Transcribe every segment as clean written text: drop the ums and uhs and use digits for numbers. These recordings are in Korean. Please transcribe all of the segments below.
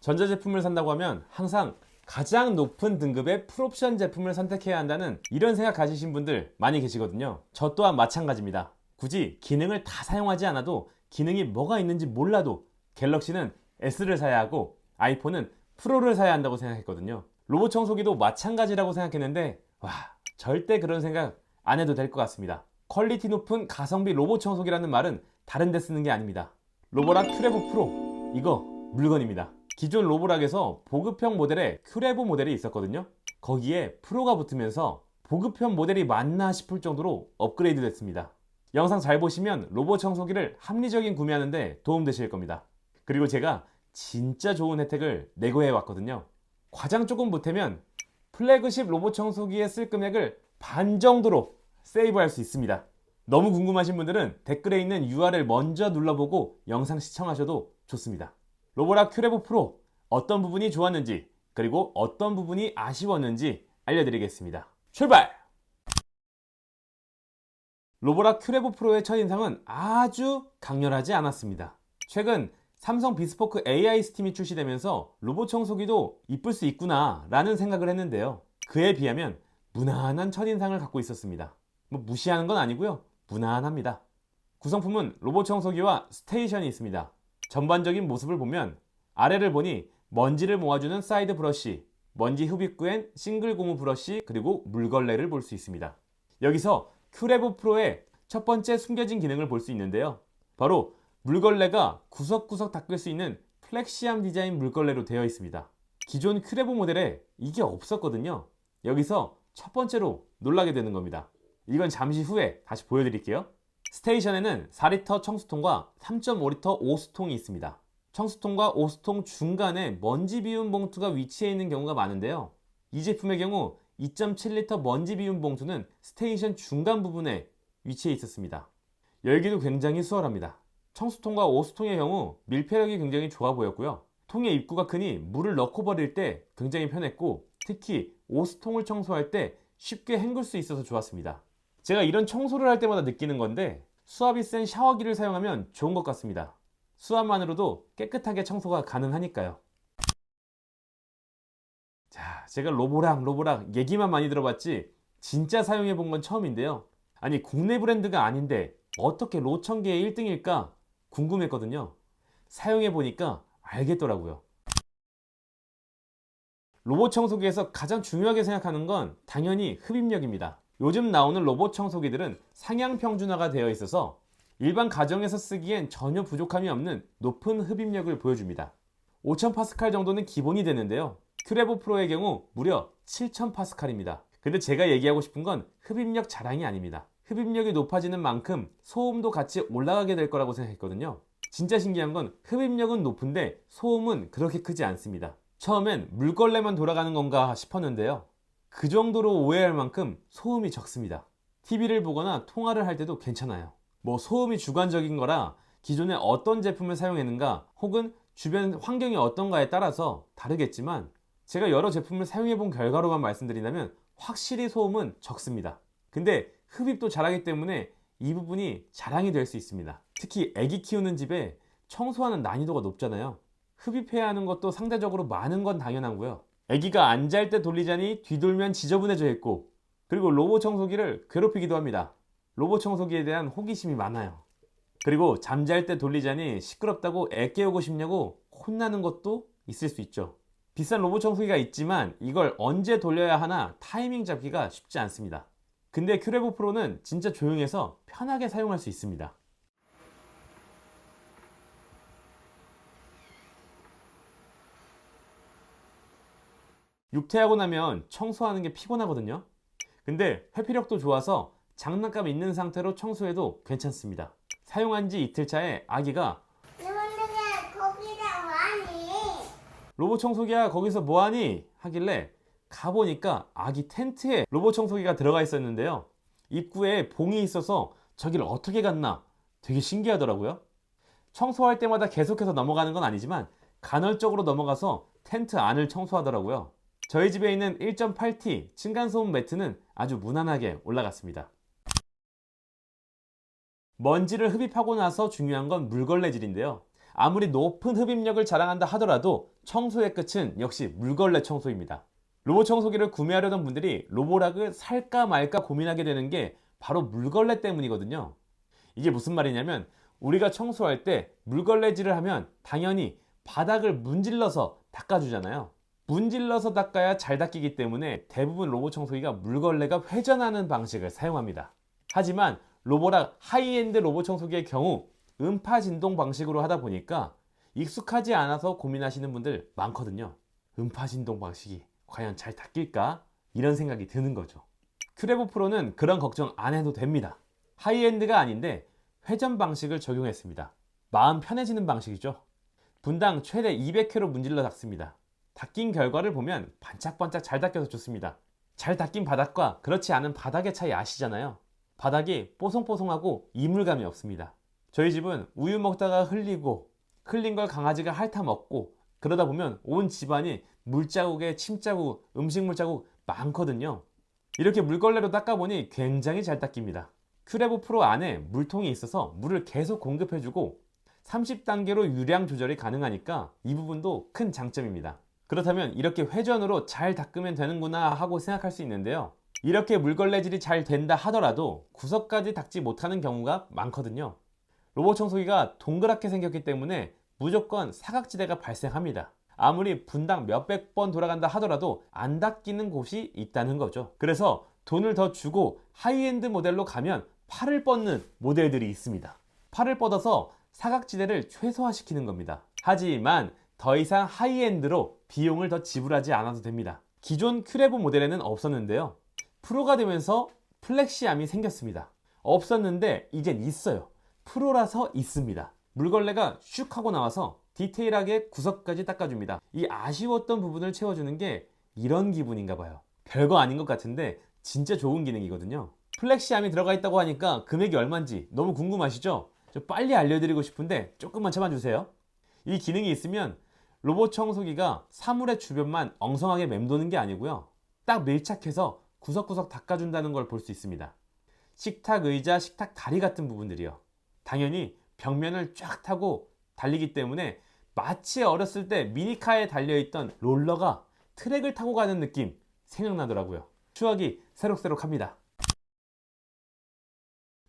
전자제품을 산다고 하면 항상 가장 높은 등급의 풀옵션 제품을 선택해야 한다는 이런 생각 가지신 분들 많이 계시거든요. 저 또한 마찬가지입니다. 굳이 기능을 다 사용하지 않아도 기능이 뭐가 있는지 몰라도 갤럭시는 S를 사야 하고 아이폰은 프로를 사야 한다고 생각했거든요. 로봇 청소기도 마찬가지라고 생각했는데 와, 절대 그런 생각 안 해도 될 것 같습니다. 퀄리티 높은 가성비 로봇 청소기라는 말은 다른 데 쓰는 게 아닙니다. 로보락 큐레보 프로, 이거 물건입니다. 기존 로보락에서 보급형 모델에 큐레보 모델이 있었거든요. 거기에 프로가 붙으면서 보급형 모델이 맞나 싶을 정도로 업그레이드 됐습니다. 영상 잘 보시면 로봇 청소기를 합리적인 구매하는데 도움되실 겁니다. 그리고 제가 진짜 좋은 혜택을 내고해 왔거든요. 과장 조금 보태면 플래그십 로봇 청소기에 쓸 금액을 반 정도로 세이브할 수 있습니다. 너무 궁금하신 분들은 댓글에 있는 URL 먼저 눌러보고 영상 시청하셔도 좋습니다. 로보락 큐레보 프로 어떤 부분이 좋았는지 그리고 어떤 부분이 아쉬웠는지 알려드리겠습니다. 출발! 로보락 큐레보 프로의 첫인상은 아주 강렬하지 않았습니다. 최근 삼성 비스포크 AI 스팀이 출시되면서 로봇 청소기도 이쁠 수 있구나 라는 생각을 했는데요. 그에 비하면 무난한 첫인상을 갖고 있었습니다. 무시하는 건 아니고요. 무난합니다. 구성품은 로봇 청소기와 스테이션이 있습니다. 전반적인 모습을 보면 아래를 보니 먼지를 모아주는 사이드 브러쉬, 먼지 흡입구엔 싱글 고무 브러쉬, 그리고 물걸레를 볼 수 있습니다. 여기서 큐레보 프로의 첫 번째 숨겨진 기능을 볼 수 있는데요. 바로 물걸레가 구석구석 닦을 수 있는 플렉시암 디자인 물걸레로 되어 있습니다. 기존 큐레보 모델에 이게 없었거든요. 여기서 첫 번째로 놀라게 되는 겁니다. 이건 잠시 후에 다시 보여드릴게요. 스테이션에는 4리터 청수통과 3.5리터 오수통이 있습니다. 청수통과 오수통 중간에 먼지 비움 봉투가 위치해 있는 경우가 많은데요. 이 제품의 경우 2.7리터 먼지 비움 봉투는 스테이션 중간 부분에 위치해 있었습니다. 열기도 굉장히 수월합니다. 청수통과 오수통의 경우 밀폐력이 굉장히 좋아 보였고요. 통의 입구가 크니 물을 넣고 버릴 때 굉장히 편했고 특히 오수통을 청소할 때 쉽게 헹굴 수 있어서 좋았습니다. 제가 이런 청소를 할 때마다 느끼는 건데 수압이 센 샤워기를 사용하면 좋은 것 같습니다. 수압만으로도 깨끗하게 청소가 가능하니까요. 자, 제가 로보락 얘기만 많이 들어봤지 진짜 사용해 본 건 처음인데요. 아니 국내 브랜드가 아닌데 어떻게 로청계의 1등일까 궁금했거든요. 사용해 보니까 알겠더라고요. 로봇 청소기에서 가장 중요하게 생각하는 건 당연히 흡입력입니다. 요즘 나오는 로봇 청소기들은 상향 평준화가 되어 있어서 일반 가정에서 쓰기엔 전혀 부족함이 없는 높은 흡입력을 보여줍니다. 5000파스칼 정도는 기본이 되는데요. 큐레보 프로의 경우 무려 7000파스칼입니다. 근데 제가 얘기하고 싶은 건 흡입력 자랑이 아닙니다. 흡입력이 높아지는 만큼 소음도 같이 올라가게 될 거라고 생각했거든요. 진짜 신기한 건 흡입력은 높은데 소음은 그렇게 크지 않습니다. 처음엔 물걸레만 돌아가는 건가 싶었는데요. 그 정도로 오해할 만큼 소음이 적습니다. TV를 보거나 통화를 할 때도 괜찮아요. 소음이 주관적인 거라 기존에 어떤 제품을 사용했는가 혹은 주변 환경이 어떤가에 따라서 다르겠지만 제가 여러 제품을 사용해 본 결과로만 말씀드린다면 확실히 소음은 적습니다. 근데 흡입도 잘하기 때문에 이 부분이 자랑이 될 수 있습니다. 특히 아기 키우는 집에 청소하는 난이도가 높잖아요. 흡입해야 하는 것도 상대적으로 많은 건 당연하고요. 아기가 안 잘 때 돌리자니 뒤돌면 지저분해져 있고 그리고 로봇 청소기를 괴롭히기도 합니다. 로봇 청소기에 대한 호기심이 많아요. 그리고 잠잘 때 돌리자니 시끄럽다고 애 깨우고 싶냐고 혼나는 것도 있을 수 있죠. 비싼 로봇 청소기가 있지만 이걸 언제 돌려야 하나 타이밍 잡기가 쉽지 않습니다. 근데 큐레보 프로는 진짜 조용해서 편하게 사용할 수 있습니다. 육퇴하고 나면 청소하는 게 피곤하거든요. 근데 회피력도 좋아서 장난감 있는 상태로 청소해도 괜찮습니다. 사용한 지 이틀 차에 아기가 거기다 뭐하니? 로봇 청소기야 거기서 뭐하니? 하길래 가보니까 아기 텐트에 로봇 청소기가 들어가 있었는데요. 입구에 봉이 있어서 저길 어떻게 갔나 되게 신기하더라고요. 청소할 때마다 계속해서 넘어가는 건 아니지만 간헐적으로 넘어가서 텐트 안을 청소하더라고요. 저희 집에 있는 1.8T 층간소음 매트는 아주 무난하게 올라갔습니다. 먼지를 흡입하고 나서 중요한 건 물걸레질인데요. 아무리 높은 흡입력을 자랑한다 하더라도 청소의 끝은 역시 물걸레 청소입니다. 로봇 청소기를 구매하려던 분들이 로보락을 살까 말까 고민하게 되는 게 바로 물걸레 때문이거든요. 이게 무슨 말이냐면 우리가 청소할 때 물걸레질을 하면 당연히 바닥을 문질러서 닦아주잖아요. 문질러서 닦아야 잘 닦이기 때문에 대부분 로봇 청소기가 물걸레가 회전하는 방식을 사용합니다. 하지만 로보락 하이엔드 로봇 청소기의 경우 음파 진동 방식으로 하다 보니까 익숙하지 않아서 고민하시는 분들 많거든요. 음파 진동 방식이 과연 잘 닦일까? 이런 생각이 드는 거죠. 큐레보 프로는 그런 걱정 안 해도 됩니다. 하이엔드가 아닌데 회전 방식을 적용했습니다. 마음 편해지는 방식이죠. 분당 최대 200회로 문질러 닦습니다. 닦인 결과를 보면 반짝반짝 잘 닦여서 좋습니다. 잘 닦인 바닥과 그렇지 않은 바닥의 차이 아시잖아요. 바닥이 뽀송뽀송하고 이물감이 없습니다. 저희 집은 우유 먹다가 흘린 걸 강아지가 핥아 먹고 그러다 보면 온 집안이 물자국에 침자국, 음식물 자국 많거든요. 이렇게 물걸레로 닦아보니 굉장히 잘 닦입니다. 큐레보 프로 안에 물통이 있어서 물을 계속 공급해주고 30단계로 유량 조절이 가능하니까 이 부분도 큰 장점입니다. 그렇다면 이렇게 회전으로 잘 닦으면 되는구나 하고 생각할 수 있는데요. 이렇게 물걸레질이 잘 된다 하더라도 구석까지 닦지 못하는 경우가 많거든요. 로봇 청소기가 동그랗게 생겼기 때문에 무조건 사각지대가 발생합니다. 아무리 분당 몇백 번 돌아간다 하더라도 안 닦이는 곳이 있다는 거죠. 그래서 돈을 더 주고 하이엔드 모델로 가면 팔을 뻗는 모델들이 있습니다. 팔을 뻗어서 사각지대를 최소화시키는 겁니다. 하지만 더 이상 하이엔드로 비용을 더 지불하지 않아도 됩니다. 기존 큐레보 모델에는 없었는데요. 프로가 되면서 플렉시암이 생겼습니다. 없었는데 이젠 있어요. 프로라서 있습니다. 물걸레가 슉 하고 나와서 디테일하게 구석까지 닦아줍니다. 이 아쉬웠던 부분을 채워주는 게 이런 기분인가 봐요. 별거 아닌 것 같은데 진짜 좋은 기능이거든요. 플렉시암이 들어가 있다고 하니까 금액이 얼마인지 너무 궁금하시죠? 저 빨리 알려드리고 싶은데 조금만 참아주세요. 이 기능이 있으면 로봇 청소기가 사물의 주변만 엉성하게 맴도는 게 아니고요. 딱 밀착해서 구석구석 닦아준다는 걸 볼 수 있습니다. 식탁 의자, 식탁 다리 같은 부분들이요. 당연히 벽면을 쫙 타고 달리기 때문에 마치 어렸을 때 미니카에 달려있던 롤러가 트랙을 타고 가는 느낌 생각나더라고요. 추억이 새록새록합니다.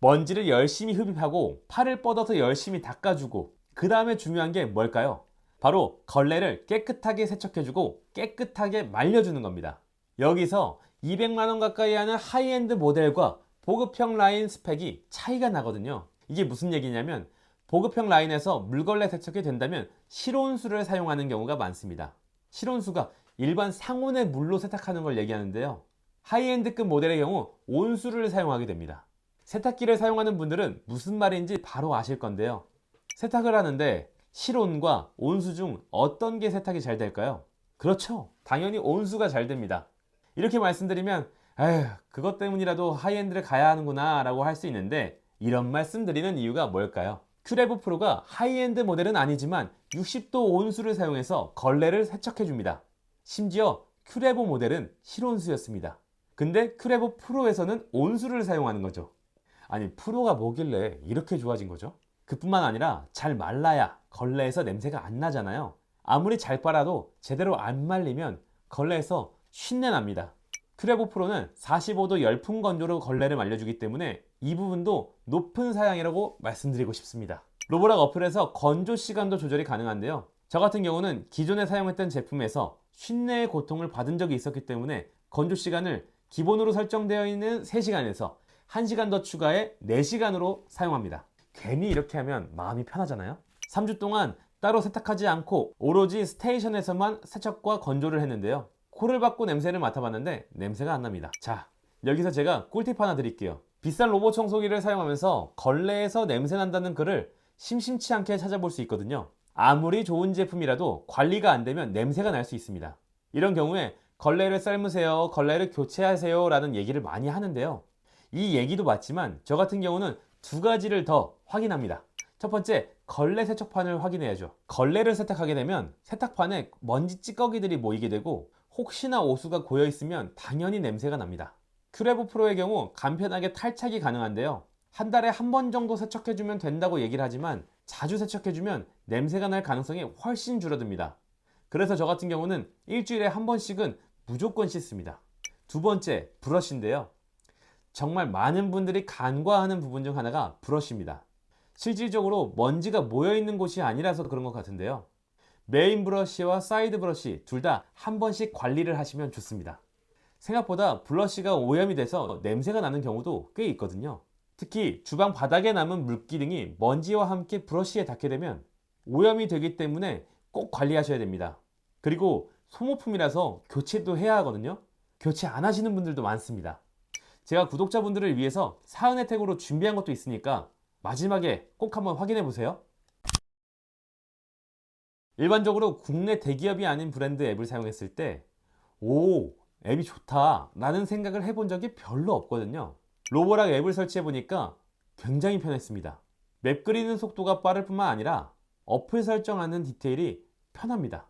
먼지를 열심히 흡입하고 팔을 뻗어서 열심히 닦아주고 그 다음에 중요한 게 뭘까요? 바로 걸레를 깨끗하게 세척해주고 깨끗하게 말려주는 겁니다. 여기서 200만원 가까이 하는 하이엔드 모델과 보급형 라인 스펙이 차이가 나거든요. 이게 무슨 얘기냐면 보급형 라인에서 물걸레 세척이 된다면 실온수를 사용하는 경우가 많습니다. 실온수가 일반 상온의 물로 세탁하는 걸 얘기하는데요. 하이엔드급 모델의 경우 온수를 사용하게 됩니다. 세탁기를 사용하는 분들은 무슨 말인지 바로 아실 건데요. 세탁을 하는데 실온과 온수 중 어떤 게 세탁이 잘 될까요? 그렇죠. 당연히 온수가 잘 됩니다. 이렇게 말씀드리면 에휴, 그것 때문이라도 하이엔드를 가야 하는구나 라고 할 수 있는데 이런 말씀 드리는 이유가 뭘까요? 큐레보 프로가 하이엔드 모델은 아니지만 60도 온수를 사용해서 걸레를 세척해 줍니다. 심지어 큐레보 모델은 실온수였습니다. 근데 큐레보 프로에서는 온수를 사용하는 거죠. 아니 프로가 뭐길래 이렇게 좋아진 거죠? 그뿐만 아니라 잘 말라야 걸레에서 냄새가 안 나잖아요. 아무리 잘 빨아도 제대로 안 말리면 걸레에서 쉰내 납니다. 큐레보 프로는 45도 열풍 건조로 걸레를 말려주기 때문에 이 부분도 높은 사양이라고 말씀드리고 싶습니다. 로보락 어플에서 건조 시간도 조절이 가능한데요. 저 같은 경우는 기존에 사용했던 제품에서 쉰내의 고통을 받은 적이 있었기 때문에 건조 시간을 기본으로 설정되어 있는 3시간에서 1시간 더 추가해 4시간으로 사용합니다. 괜히 이렇게 하면 마음이 편하잖아요. 3주 동안 따로 세탁하지 않고 오로지 스테이션에서만 세척과 건조를 했는데요. 코를 박고 냄새를 맡아봤는데 냄새가 안 납니다. 자, 여기서 제가 꿀팁 하나 드릴게요. 비싼 로봇 청소기를 사용하면서 걸레에서 냄새 난다는 글을 심심치 않게 찾아볼 수 있거든요. 아무리 좋은 제품이라도 관리가 안 되면 냄새가 날 수 있습니다. 이런 경우에 걸레를 삶으세요, 걸레를 교체하세요 라는 얘기를 많이 하는데요. 이 얘기도 맞지만 저 같은 경우는 두 가지를 더 확인합니다. 첫 번째, 걸레 세척판을 확인해야죠. 걸레를 세탁하게 되면 세탁판에 먼지 찌꺼기들이 모이게 되고 혹시나 오수가 고여 있으면 당연히 냄새가 납니다. 큐레보 프로의 경우 간편하게 탈착이 가능한데요. 한 달에 한 번 정도 세척해주면 된다고 얘기를 하지만 자주 세척해주면 냄새가 날 가능성이 훨씬 줄어듭니다. 그래서 저 같은 경우는 일주일에 한 번씩은 무조건 씻습니다. 두 번째, 브러쉬인데요. 정말 많은 분들이 간과하는 부분 중 하나가 브러쉬입니다. 실질적으로 먼지가 모여있는 곳이 아니라서 그런 것 같은데요. 메인 브러쉬와 사이드 브러쉬 둘 다 한 번씩 관리를 하시면 좋습니다. 생각보다 브러쉬가 오염이 돼서 냄새가 나는 경우도 꽤 있거든요. 특히 주방 바닥에 남은 물기 등이 먼지와 함께 브러쉬에 닿게 되면 오염이 되기 때문에 꼭 관리하셔야 됩니다. 그리고 소모품이라서 교체도 해야 하거든요. 교체 안 하시는 분들도 많습니다. 제가 구독자분들을 위해서 사은 혜택으로 준비한 것도 있으니까 마지막에 꼭 한번 확인해 보세요. 일반적으로 국내 대기업이 아닌 브랜드 앱을 사용했을 때 오, 앱이 좋다 라는 생각을 해본 적이 별로 없거든요. 로보락 앱을 설치해 보니까 굉장히 편했습니다. 맵 그리는 속도가 빠를 뿐만 아니라 어플 설정하는 디테일이 편합니다.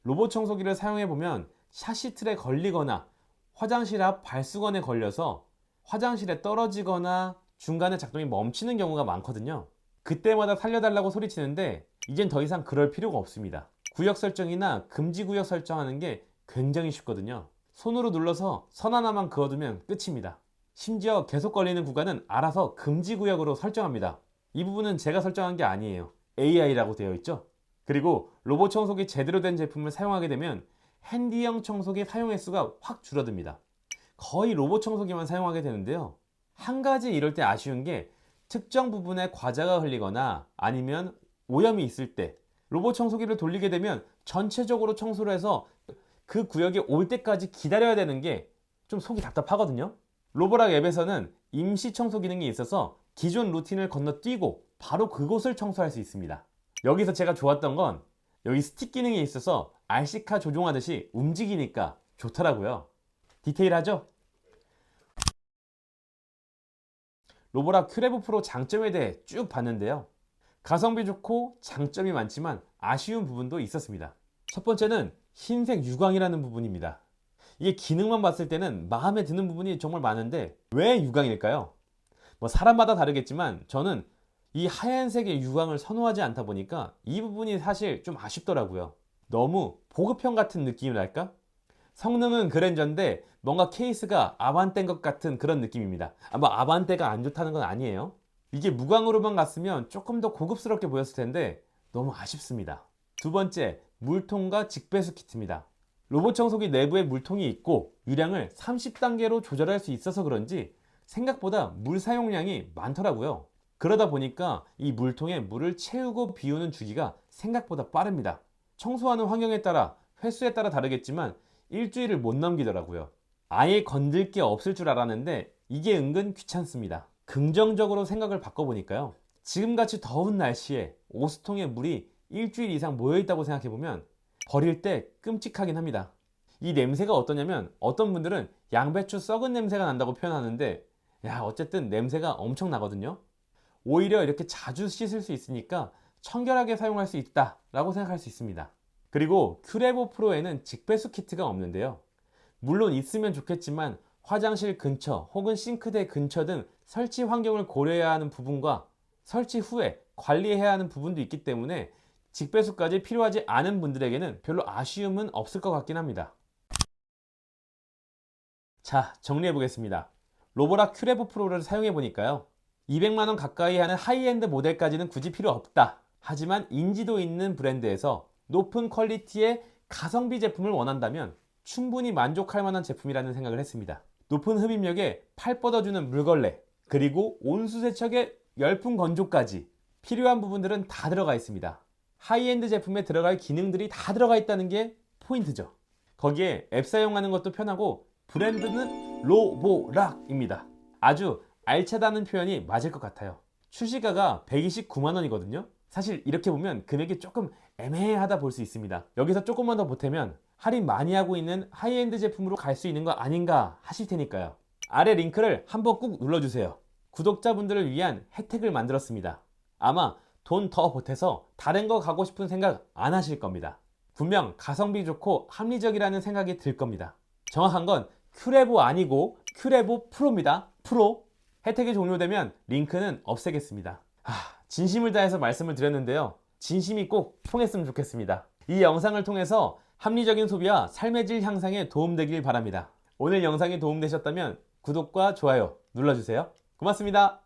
로봇 청소기를 사용해 보면 샤시 틀에 걸리거나 화장실 앞 발수건에 걸려서 화장실에 떨어지거나 중간에 작동이 멈추는 경우가 많거든요. 그때마다 살려달라고 소리치는데 이젠 더 이상 그럴 필요가 없습니다. 구역 설정이나 금지 구역 설정하는 게 굉장히 쉽거든요. 손으로 눌러서 선 하나만 그어두면 끝입니다. 심지어 계속 걸리는 구간은 알아서 금지 구역으로 설정합니다. 이 부분은 제가 설정한 게 아니에요. AI라고 되어 있죠. 그리고 로봇 청소기 제대로 된 제품을 사용하게 되면 핸디형 청소기 사용 횟수가 확 줄어듭니다. 거의 로봇 청소기만 사용하게 되는데요. 한 가지 이럴 때 아쉬운 게 특정 부분에 과자가 흘리거나 아니면 오염이 있을 때 로봇 청소기를 돌리게 되면 전체적으로 청소를 해서 그 구역에 올 때까지 기다려야 되는 게 좀 속이 답답하거든요. 로보락 앱에서는 임시 청소 기능이 있어서 기존 루틴을 건너뛰고 바로 그곳을 청소할 수 있습니다. 여기서 제가 좋았던 건 여기 스틱 기능이 있어서 RC카 조종하듯이 움직이니까 좋더라고요. 디테일하죠? 로보락 큐레브 프로 장점에 대해 쭉 봤는데요. 가성비 좋고 장점이 많지만 아쉬운 부분도 있었습니다. 첫 번째는 흰색 유광이라는 부분입니다. 이게 기능만 봤을 때는 마음에 드는 부분이 정말 많은데 왜 유광일까요? 뭐 사람마다 다르겠지만 저는 이 하얀색의 유광을 선호하지 않다 보니까 이 부분이 사실 좀 아쉽더라고요. 너무 보급형 같은 느낌이랄까? 성능은 그랜저인데 뭔가 케이스가 아반떼인 것 같은 그런 느낌입니다. 뭐 아반떼가 안 좋다는 건 아니에요. 이게 무광으로만 갔으면 조금 더 고급스럽게 보였을 텐데 너무 아쉽습니다. 두 번째, 물통과 직배수 키트입니다. 로봇 청소기 내부에 물통이 있고 유량을 30단계로 조절할 수 있어서 그런지 생각보다 물 사용량이 많더라고요. 그러다 보니까 이 물통에 물을 채우고 비우는 주기가 생각보다 빠릅니다. 청소하는 환경에 따라 횟수에 따라 다르겠지만 일주일을 못 넘기더라고요. 아예 건들 게 없을 줄 알았는데 이게 은근 귀찮습니다. 긍정적으로 생각을 바꿔보니까요. 지금같이 더운 날씨에 오수통에 물이 일주일 이상 모여있다고 생각해보면 버릴 때 끔찍하긴 합니다. 이 냄새가 어떠냐면 어떤 분들은 양배추 썩은 냄새가 난다고 표현하는데 어쨌든 냄새가 엄청 나거든요. 오히려 이렇게 자주 씻을 수 있으니까 청결하게 사용할 수 있다 라고 생각할 수 있습니다. 그리고 큐레보 프로에는 직배수 키트가 없는데요. 물론 있으면 좋겠지만 화장실 근처 혹은 싱크대 근처 등 설치 환경을 고려해야 하는 부분과 설치 후에 관리해야 하는 부분도 있기 때문에 직배수까지 필요하지 않은 분들에게는 별로 아쉬움은 없을 것 같긴 합니다. 자, 정리해 보겠습니다. 로보락 큐레보 프로를 사용해 보니까요. 200만원 가까이 하는 하이엔드 모델까지는 굳이 필요 없다. 하지만 인지도 있는 브랜드에서 높은 퀄리티의 가성비 제품을 원한다면 충분히 만족할 만한 제품이라는 생각을 했습니다. 높은 흡입력에 팔 뻗어주는 물걸레, 그리고 온수 세척에 열풍 건조까지 필요한 부분들은 다 들어가 있습니다. 하이엔드 제품에 들어갈 기능들이 다 들어가 있다는 게 포인트죠. 거기에 앱 사용하는 것도 편하고 브랜드는 로보락입니다. 아주 알차다는 표현이 맞을 것 같아요. 출시가가 129만원이거든요. 사실 이렇게 보면 금액이 조금 애매하다 볼 수 있습니다. 여기서 조금만 더 보태면 할인 많이 하고 있는 하이엔드 제품으로 갈 수 있는 거 아닌가 하실 테니까요. 아래 링크를 한번 꾹 눌러주세요. 구독자분들을 위한 혜택을 만들었습니다. 아마 돈 더 보태서 다른 거 가고 싶은 생각 안 하실 겁니다. 분명 가성비 좋고 합리적이라는 생각이 들 겁니다. 정확한 건 큐레보 아니고 큐레보 프로입니다. 프로. 혜택이 종료되면 링크는 없애겠습니다. 진심을 다해서 말씀을 드렸는데요. 진심이 꼭 통했으면 좋겠습니다. 이 영상을 통해서 합리적인 소비와 삶의 질 향상에 도움되길 바랍니다. 오늘 영상이 도움되셨다면 구독과 좋아요 눌러주세요. 고맙습니다.